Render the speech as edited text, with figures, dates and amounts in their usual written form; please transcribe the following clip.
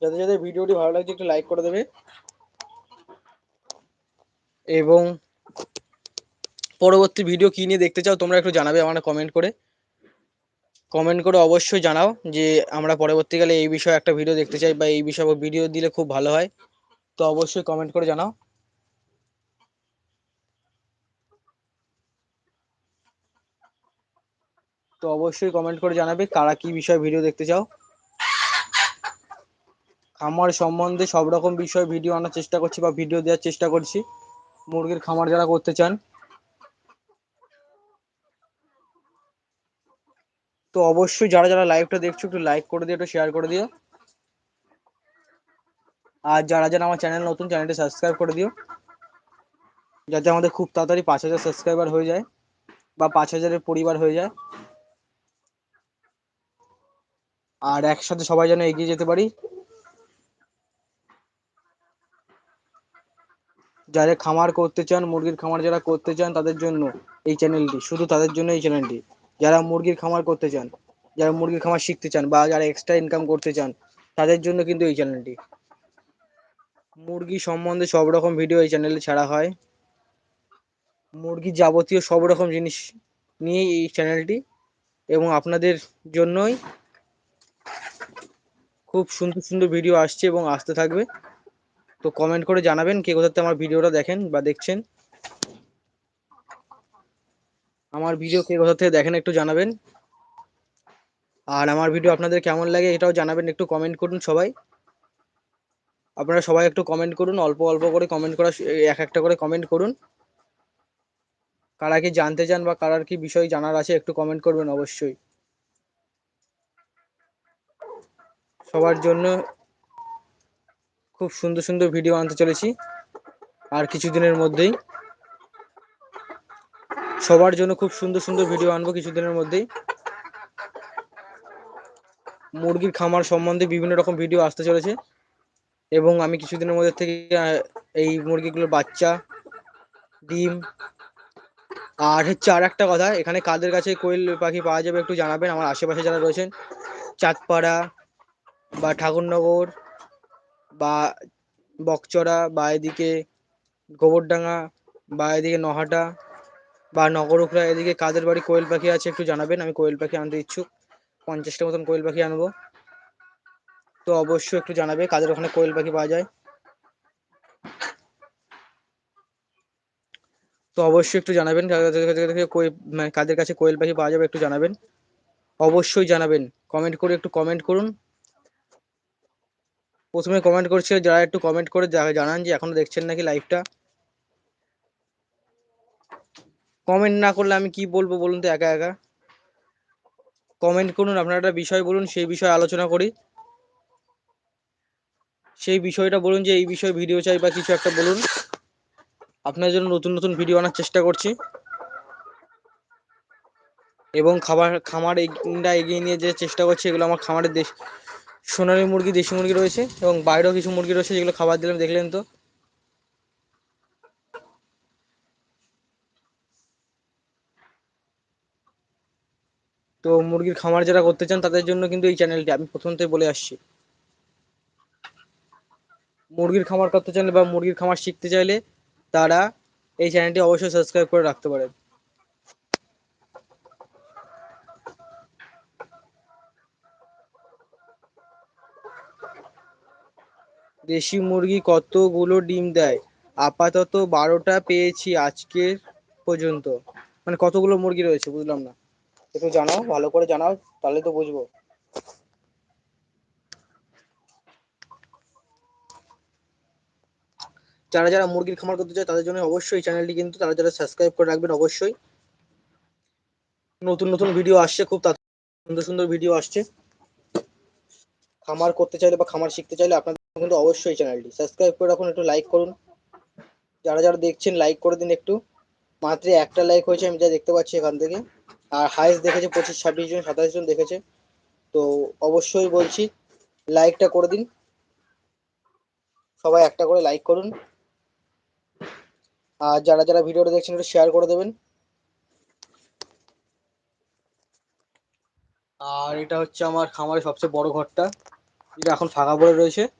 যাদের যাদের ভিডিওটি ভালো লাগছে একটু লাইক করে দেবে এবং পরবর্তী ভিডিও কি নিয়ে দেখতে চাও তোমরা একটু জানাবে আমাকে কমেন্ট করে অবশ্যই জানাও যে আমরা পরবর্তীকালে এই বিষয়ে একটা ভিডিও দেখতে চাই বা এই বিষয়ে ভিডিও দিলে খুব ভালো হয়। তো অবশ্যই কমেন্ট করে জানাও। তো অবশ্যই কমেন্ট করে জানাবে কারা কি বিষয়ে ভিডিও দেখতে চাও। খামার সম্বন্ধে সব রকম বিষয়ে ভিডিও আনার চেষ্টা করছি বা ভিডিও দেওয়ার চেষ্টা করছি। মুরগির খামার যারা করতে চান তো অবশ্যই যারা যারা লাইভটা দেখছো একটু লাইক করে দিও, একটু শেয়ার করে দিও। আর যারা যারা আমার চ্যানেল নতুন, চ্যানেলটি সাবস্ক্রাইব করে দিও যাতে আমাদের খুব তাড়াতাড়ি 5,000 সাবস্ক্রাইবার হয়ে যায় বা 5,000-এর পরিবার হয়ে যায়, আর একসাথে সবাই যেন এগিয়ে যেতে পারি। যারা খামার করতে চান, মুরগির খামার যারা করতে চান তাদের জন্য এই চ্যানেলটি, শুধু তাদের জন্য এই চ্যানেলটি। যারা মুরগির খামার করতে চান, যারা মুরগির খামার শিখতে চান বা যারা এক্সট্রা ইনকাম করতে চান তাদের জন্য কিন্তু এই চ্যানেলটি। মুরগি সম্বন্ধে সব রকম ভিডিও এই চ্যানেলে ছাড়া হয়। মুরগির যাবতীয় সব রকম জিনিস নিয়ে এই চ্যানেলটি, এবং আপনাদের জন্যই খুব সুন্দর সুন্দর ভিডিও আসছে এবং আসতে থাকবে। তো কমেন্ট করে জানাবেন কে কোথাতে আমার ভিডিওটা দেখেন বা দেখছেন। আমার ভিডিও কে কোথা থেকে দেখেন একটু জানাবেন। আর আমার ভিডিও আপনাদের কেমন লাগে এটাও জানাবেন, একটু কমেন্ট করুন সবাই। আপনারা সবাই একটু কমেন্ট করুন, অল্প অল্প করে কমেন্ট করা, এক একটা করে কমেন্ট করুন। কারা কি জানতে চান বা কারার কি বিষয় জানার আছে একটু কমেন্ট করবেন অবশ্যই। সবার জন্য খুব সুন্দর সুন্দর ভিডিও আনতে চলেছি আর কিছুদিনের মধ্যেই। সবার জন্য খুব সুন্দর সুন্দর ভিডিও আনবো কিছুদিনের মধ্যেই। মুরগির খামার সম্বন্ধে বিভিন্ন রকম ভিডিও আসতে চলেছে এবং আমি কিছুদিনের মধ্যে থেকে এই মুরগিগুলোর বাচ্চা, ডিম, আর হচ্ছে আর একটা কথা, এখানে কাদের কাছে কোয়েল পাখি পাওয়া যাবে একটু জানাবেন। আমার আশেপাশে যারা রয়েছেন, চাঁদপাড়া বা ঠাকুরনগর বা বকচড়া বা এদিকে গোবরডাঙ্গা বা এদিকে নহাটা বা নগরুখড়া, এদিকে কাদের বাড়ি কোয়েল পাখি আছে একটু জানাবেন। আমি কোয়েল পাখি আনতে ইচ্ছুক, 50টা মতন কোয়েল পাখি আনবো। তো অবশ্যই একটু জানাবে কাদের ওখানে কোয়েল পাখি পাওয়া যায়। তো অবশ্যই একটু জানাবেন কাদের কাছে কোয়েল পাখি পাওয়া যাবে একটু জানাবেন। অবশ্যই জানাবেন, কমেন্ট করে একটু কমেন্ট করুন। প্রথমে কমেন্ট করছে যারা, একটু কমেন্ট করে জানান যে এখনো দেখছেন নাকি লাইভটা। কমেন্ট না করলে আমি কি বলবো বলুন তো একা একা। কমেন্ট করুন, আপনারা একটা বিষয় বলুন, সেই বিষয়ে আলোচনা করি। সেই বিষয়টা বলুন যে এই বিষয়ে ভিডিও চাই বা কিছু একটা বলুন। আপনার জন্য নতুন নতুন ভিডিও আনার চেষ্টা করছি এবং খামার এগিয়ে নিয়ে যে চেষ্টা করছি। এগুলো আমার খামারের সোনালী মুরগি, দেশি মুরগি রয়েছে এবং বাইরেও কিছু মুরগি রয়েছে যেগুলো খাবার দিলাম, দেখলেন তো। তো মুরগির খামার যারা করতে চান তাদের জন্য কিন্তু এই চ্যানেলটি, আমি প্রথম থেকে বলে আসছি। মুরগির খামার করতে চাইলে বা মুরগির খামার শিখতে চাইলে তারা এই চ্যানেলটি অবশ্যই সাবস্ক্রাইব করে রাখতে পারেন। দেশি মুরগি কতগুলো ডিম দেয়? আপাতত 12টা পেয়েছি আজকের পর্যন্ত। মানে কতগুলো মুরগি রয়েছে বুঝলাম না, একটু জানাও, ভালো করে জানাও, তাহলে তো বুঝবো। যারা যারা মুরগির খামার করতে চায় তাদের জন্য অবশ্যই চ্যানেলটি কিন্তু তারা যারা সাবস্ক্রাইব করে রাখবেন অবশ্যই। নতুন নতুন ভিডিও আসছে, খুব সুন্দর সুন্দর ভিডিও আসছে। খামার করতে চাইলে বা খামার শিখতে চাইলে আপনাদের কিন্তু অবশ্যই চ্যানেলটি সাবস্ক্রাইব করে রাখুন, একটু লাইক করুন। যারা যারা দেখছেন লাইক করে দিন একটু। মাত্র একটা লাইক হয়েছে আমি যা দেখতে পাচ্ছি এখান থেকে, আর হাইস্ট দেখেছে 25-26 জন, 27 জন দেখেছে। তো অবশ্যই বলছি লাইকটা করে দিন, সবাই একটা করে লাইক করুন। আর যারা যারা ভিডিওটা দেখছেন একটু শেয়ার করে দেবেন। আর এটা হচ্ছে আমার খামারের সবচেয়ে বড় ঘরটা, এটা এখন ফাঁকা পড়ে রয়েছে।